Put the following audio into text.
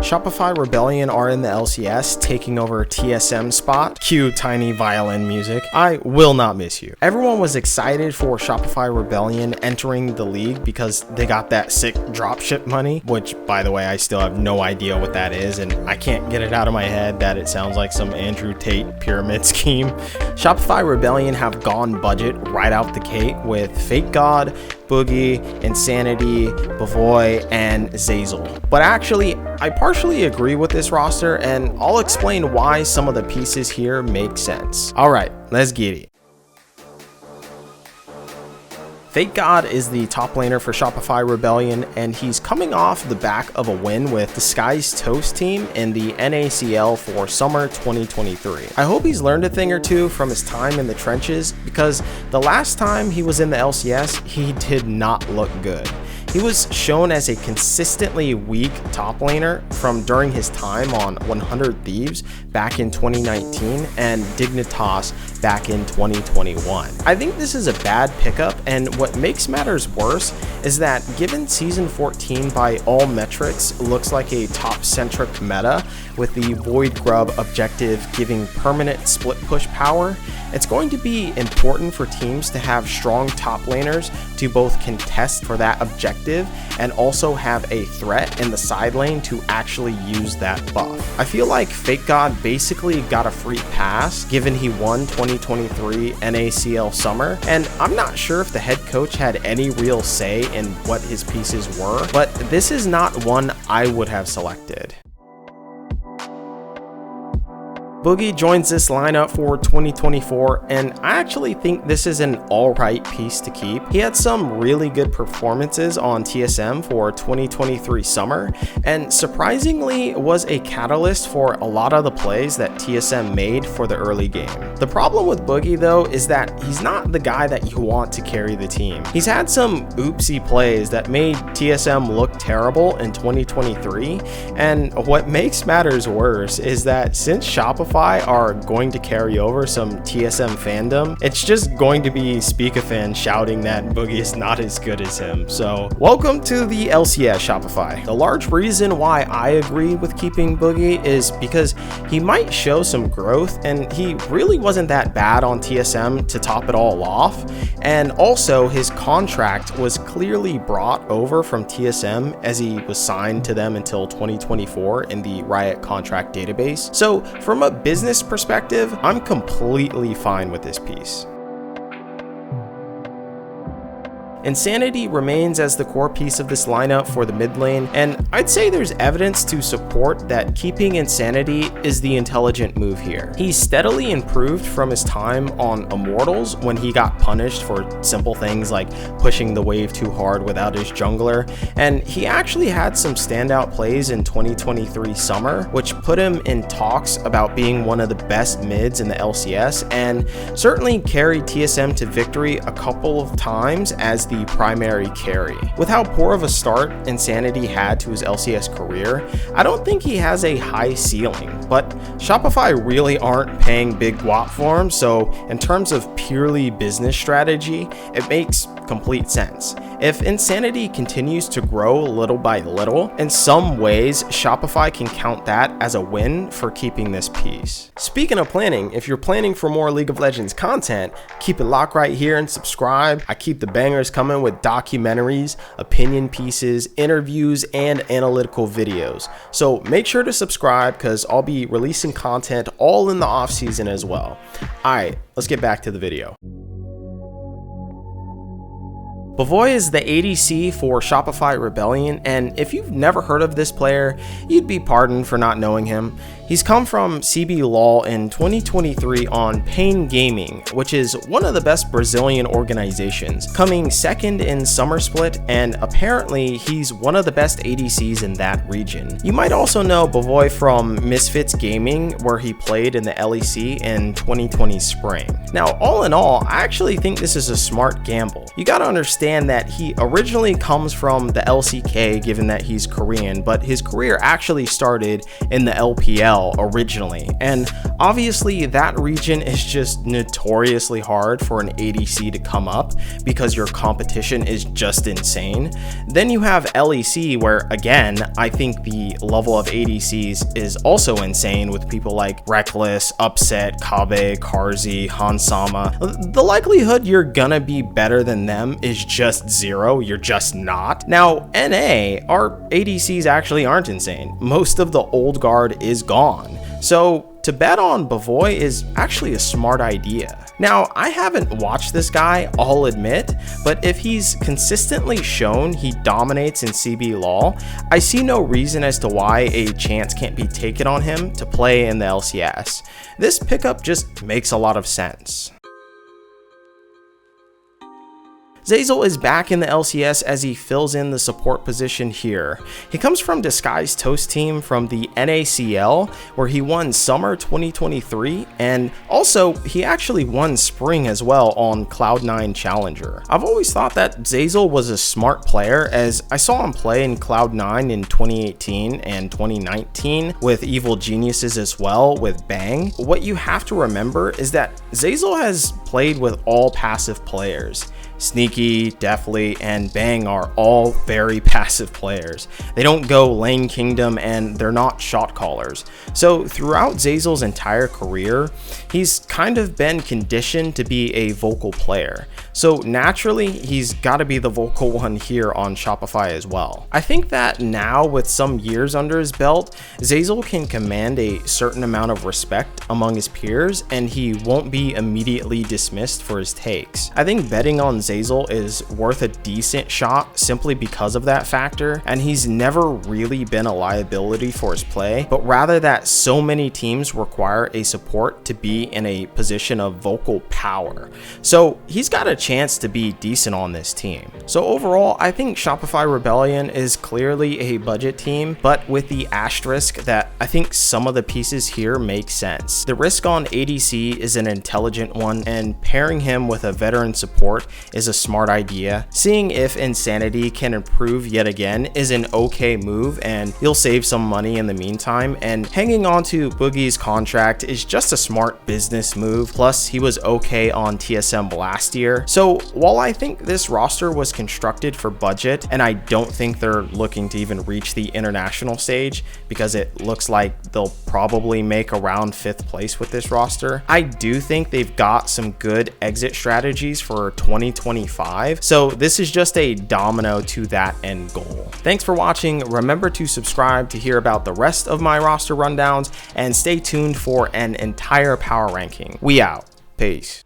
Shopify Rebellion are in the LCS, taking over TSM's spot. Cue tiny violin music. I will not miss you. Everyone was excited for Shopify Rebellion entering the league because they got that sick dropship money, which, by the way, I still have no idea what that is, and I can't get it out of my head that it sounds like some Andrew Tate pyramid scheme. Shopify Rebellion have gone budget right out the gate with FakeGod, Bugi, Insanity, Bvoy, and Zeyzal. But actually, I partially agree with this roster, and I'll explain why some of the pieces here make sense. Alright, let's get it. FakeGod is the top laner for Shopify Rebellion, and he's coming off the back of a win with the Sky's Toast team in the NACL for summer 2023. I hope he's learned a thing or two from his time in the trenches, because the last time he was in the LCS, he did not look good. He was shown as a consistently weak top laner from during his time on 100 Thieves back in 2019 and Dignitas back in 2021. I think this is a bad pickup, and what makes matters worse is that given Season 14 by all metrics looks like a top-centric meta with the Void Grub objective giving permanent split push power, it's going to be important for teams to have strong top laners to both contest for that objective and also have a threat in the side lane to actually use that buff. I feel like FakeGod basically got a free pass given he won 2023 NACL Summer, and I'm not sure if the head coach had any real say in what his pieces were, but this is not one I would have selected. Bugi joins this lineup for 2024, and I actually think this is an alright piece to keep. He had some really good performances on TSM for 2023 summer, and surprisingly was a catalyst for a lot of the plays that TSM made for the early game. The problem with Bugi though is that he's not the guy that you want to carry the team. He's had some oopsie plays that made TSM look terrible in 2023, and what makes matters worse is that since Shopify are going to carry over some TSM fandom, it's just going to be Speak-a-Fan shouting that Bugi is not as good as him. So welcome to the LCS Shopify. The large reason why I agree with keeping Bugi is because he might show some growth, and he really wasn't that bad on TSM to top it all off, and also his contract was clearly brought over from TSM as he was signed to them until 2024 in the Riot contract database. So from a business perspective, I'm completely fine with this piece. Insanity remains as the core piece of this lineup for the mid lane, and I'd say there's evidence to support that keeping Insanity is the intelligent move here. He's steadily improved from his time on Immortals when he got punished for simple things like pushing the wave too hard without his jungler, and he actually had some standout plays in 2023 summer, which put him in talks about being one of the best mids in the LCS, and certainly carried TSM to victory a couple of times as the primary carry. With how poor of a start Insanity had to his LCS career, I don't think he has a high ceiling, but Shopify really aren't paying big guap for him, so in terms of purely business strategy, it makes complete sense. If Insanity continues to grow little by little, in some ways Shopify can count that as a win for keeping this piece. Speaking of planning, if you're planning for more League of Legends content, keep it locked right here and subscribe. I keep the bangers coming with documentaries, opinion pieces, interviews, and analytical videos. So make sure to subscribe because I'll be releasing content all in the off season as well. Alright, let's get back to the video. Bvoy is the ADC for Shopify Rebellion, and if you've never heard of this player, you'd be pardoned for not knowing him. He's come from CB LOL in 2023 on Pain Gaming, which is one of the best Brazilian organizations, coming second in Summer Split, and apparently he's one of the best ADCs in that region. You might also know Bvoy from Misfits Gaming, where he played in the LEC in 2020 spring. Now, all in all, I actually think this is a smart gamble. You gotta understand understand that he originally comes from the LCK given that he's Korean, but his career actually started in the LPL originally, and obviously that region is just notoriously hard for an ADC to come up because your competition is just insane. Then you have LEC, where again, I think the level of ADCs is also insane with people like Reckless, Upset, Kabe, Karzi, Hansama. The likelihood you're gonna be better than them is just zero. You're just not. Now, NA, our ADCs actually aren't insane. Most of the old guard is gone. So to bet on Bvoy is actually a smart idea. Now, I haven't watched this guy, I'll admit, but if he's consistently shown he dominates in CB LoL, I see no reason as to why a chance can't be taken on him to play in the LCS. This pickup just makes a lot of sense. Zeyzal is back in the LCS as he fills in the support position here. He comes from Disguised Toast team from the NACL, where he won Summer 2023, and also he actually won Spring as well on Cloud9 Challenger. I've always thought that Zeyzal was a smart player, as I saw him play in Cloud9 in 2018 and 2019 with Evil Geniuses as well with Bang. What you have to remember is that Zeyzal has played with all passive players. Sneaky, Deathly, and Bang are all very passive players. They don't go lane kingdom and they're not shot callers. So throughout Zeyzal's entire career, he's kind of been conditioned to be a vocal player. So naturally, he's got to be the vocal one here on Shopify as well. I think that now with some years under his belt, Zeyzal can command a certain amount of respect among his peers and he won't be immediately dismissed for his takes. I think betting on Zeyzal is worth a decent shot simply because of that factor, and he's never really been a liability for his play, but rather that so many teams require a support to be in a position of vocal power. So he's got a chance to be decent on this team. So overall, I think Shopify Rebellion is clearly a budget team, but with the asterisk that I think some of the pieces here make sense. The risk on ADC is an intelligent one, and pairing him with a veteran support is a smart idea. Seeing if Insanity can improve yet again is an okay move, and you'll save some money in the meantime, and hanging on to Bugi's contract is just a smart business move. Plus, he was okay on TSM last year. So while I think this roster was constructed for budget, and I don't think they're looking to even reach the international stage because it looks like they'll probably make around 5th place with this roster, I do think they've got some good exit strategies for 2025. So this is just a domino to that end goal. Thanks for watching. Remember to subscribe to hear about the rest of my roster rundowns, and stay tuned for an entire power ranking. We out. Peace.